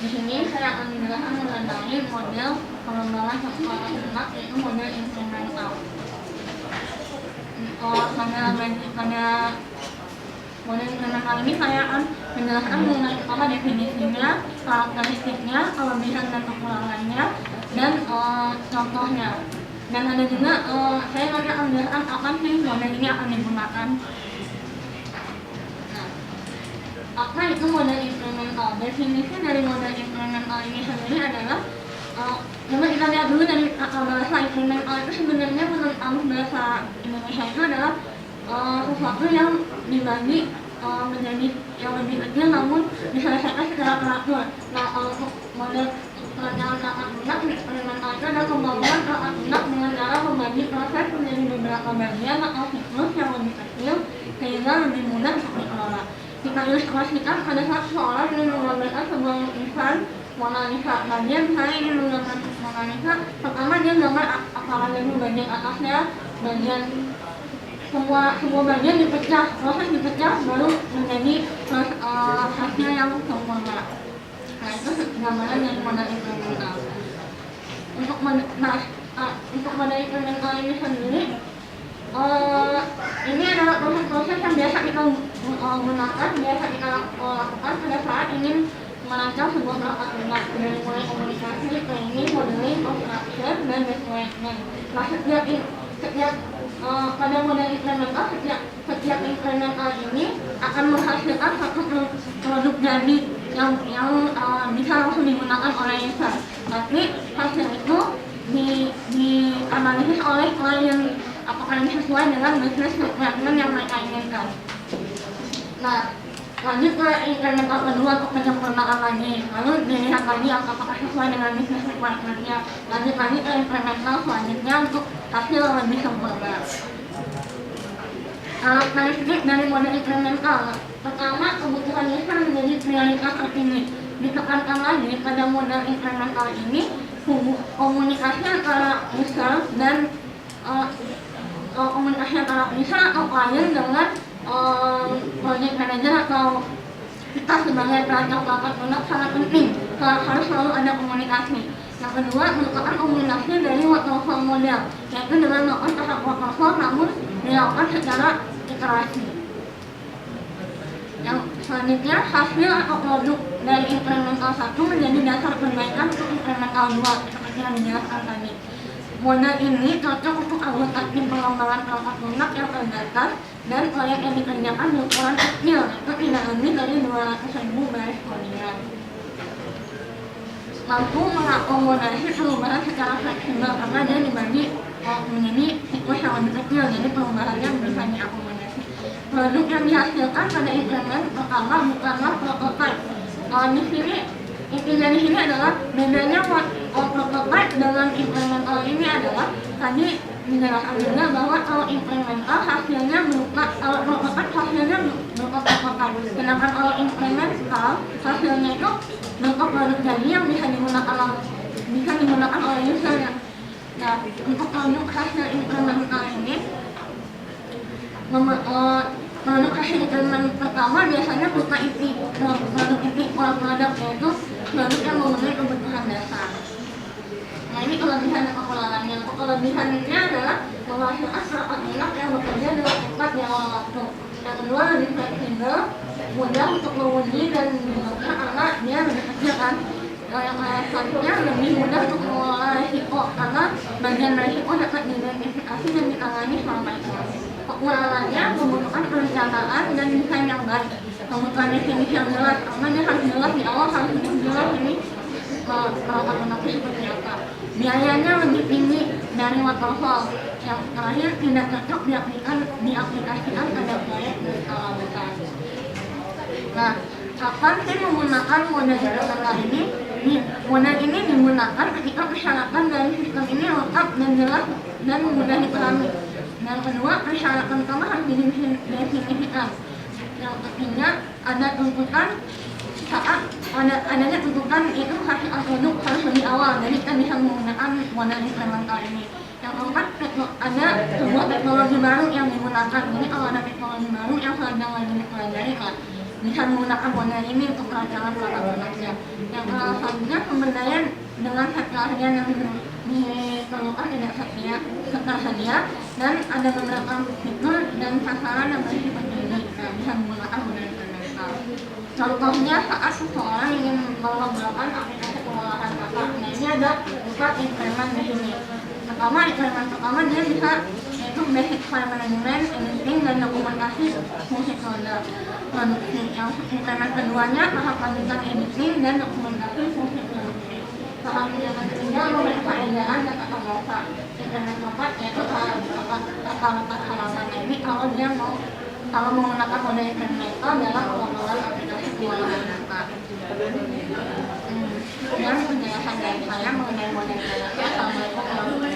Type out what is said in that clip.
Di sini saya akan menjelaskan mengenai model pengembangan sekolah anak, yaitu model instrumental. Pada model instrumental ini saya akan menjelaskan mengenai apa definisinya, karakteristiknya, kelebihan dan kekurangannya, dan contohnya. Dan ada juga saya nanti akan menjelaskan kapan sih model ini akan digunakan. Apa itu model instrumental? Definisi dari model instrumental ini sendiri adalah coba kita lihat dulu dari kata bahasa instrumental itu sebenarnya menurut bahasa Indonesia itu adalah sesuatu yang dibagi menjadi yang lebih kecil namun diselesaikan secara teratur. Nah, untuk model perancangan perangkat lunak instrumental itu adalah pembangunan perangkat lunak dengan cara membagi proses menjadi beberapa bagian atau siklus yang lebih kecil sehingga lebih mudah untuk dikelola. Kita ilustrasikan pada saat seseorang ingin menggambarkan sebuah lukisan Mona Lisa. Bagian misalnya ingin menggambar Mona Lisa, pertama dia gambar apalagi dulu bagian atasnya, bagian semua bagian dipecah, proses dipecah baru menjadi hasil yang sempurna. Nah, itu gambaran dari model instrumental. Untuk model instrumental ini sendiri, ini adalah proses-proses yang biasa kita gunakan, biasa kita lakukan pada saat ingin merancang sebuah perangkat lunak, dari mulai komunikasi, training, modeling, construction, dan development. Nah, setiap pada model instrumental, setiap instrumental ini akan menghasilkan satu produk jadi yang bisa langsung digunakan oleh user. Tapi hasil itu dianalisis oleh klien apakah ini sesuai dengan bisnis requirement yang mereka inginkan. Nah, lanjut ke instrumental kedua untuk penyempurnaan lagi, lalu dilihat lagi apakah sesuai dengan bisnis requirement-nya. Lanjut lagi ke instrumental selanjutnya untuk hasil yang lebih sempurna. Karakteristik dari model instrumental, pertama, kebutuhan user menjadi prioritas tertinggi. Ditekankan lagi pada model instrumental ini komunikasi antara user dan komunikasi antara user atau klien dengan project manager atau kita sebagai perancang perangkat lunak sangat penting, harus selalu ada komunikasi. Yang kedua, merupakan kombinasi dari waterfall model, yaitu dengan melakukan tahap waterfall namun dilakukan secara iterasi. Yang selanjutnya, hasil atau produk dari instrumental 1 menjadi dasar perbaikan untuk instrumental 2 seperti yang dijelaskan tadi. Model ini cocok untuk anggota tim pengembangan perangkat lunak yang terbatas dan proyek yang dikerjakan berukuran kecil, itu tidak lebih dari 200.000 baris harian. Mampu mengakomodasi perubahan secara fleksibel karena dia dibagi menjadi siklus yang lebih kecil, jadi perubahannya bisa diakomodasi. Produk yang dihasilkan pada instrumen pertama bukanlah prototype. Di sini intinya di sini adalah bedanya prototype dengan instrumental ini adalah tadi dijelaskan juga bahwa kalau instrumental hasilnya berupa, kalau prototype hasilnya berupa prototype, sedangkan kalau instrumental hasilnya itu berupa produk jadi yang bisa digunakan oleh usernya. Nah, untuk produk hasil instrumental ini produk hasil instrumen pertama biasanya berupa inti produk inti core product, yaitu produk yang memenuhi kebutuhan dasar. Nah, ini kelebihan dan kekurangannya. Kelebihannya adalah menghasilkan perangkat lunak yang bekerja dengan cepat di awal waktu. Yang kedua, lebih fleksibel, mudah untuk menguji dan dibuka karena dia lebih kecil kan. Yang selanjutnya lebih mudah untuk mengelola risiko karena bagian risiko dapat diidentifikasi dan ditangani selama itu. Kekurangannya membutuhkan perencanaan dan desain yang baik, membutuhkan definisi yang jelas karena dia harus jelas di awal, harus jelas ini perangkat lunaknya seperti apa. Biayanya lebih tinggi dari waterfall. Yang terakhir, tidak cocok diaplikasikan pada proyek berskala besar. Nah, kapan sih menggunakan model instrumental ini? Model ini digunakan ketika persyaratan dari sistem ini lengkap dan jelas dan mudah dipahami. Yang kedua, persyaratan utama harus didefinisikan. Yang ketiga, ada tuntutan saat adanya tuntutan itu hasil produk harus lebih awal, jadi kita bisa menggunakan model instrumental ini. Yang keempat, ada sebuah teknologi baru yang digunakan. Jadi kalau ada teknologi baru yang sedang lagi dipelajari, bisa menggunakan model ini untuk pelajaran mata manusia. Yang selanjutnya pemberdayaan dengan ketersediaan yang diperlukan tidak tersedia dan ada beberapa fitur dan sasaran yang bersifat seperti ini. Nah, bisa menggunakan model mental. Contohnya saat seseorang ingin mengembangkan aplikasi pengolahan kata. Nah, ini ada 4 instrumen di sini. Instrumen pertama dia bisa yaitu basic file management, editing, dan dokumentasi fungsi produk produksi. Yang instrumen keduanya tahap lanjutan editing dan dokumentasi fungsi produksi. Tahap yang ketiga memeriksa ejaan dan tata bahasa. Instrumen keempat yaitu tata letak halaman. Ini kalau menggunakan model incremental dalam pengembangan aplikasi pengolahan data. Dan penjelasan dari saya mengenai model data. Assalamualaikum warahmatullahi wabarakatuh.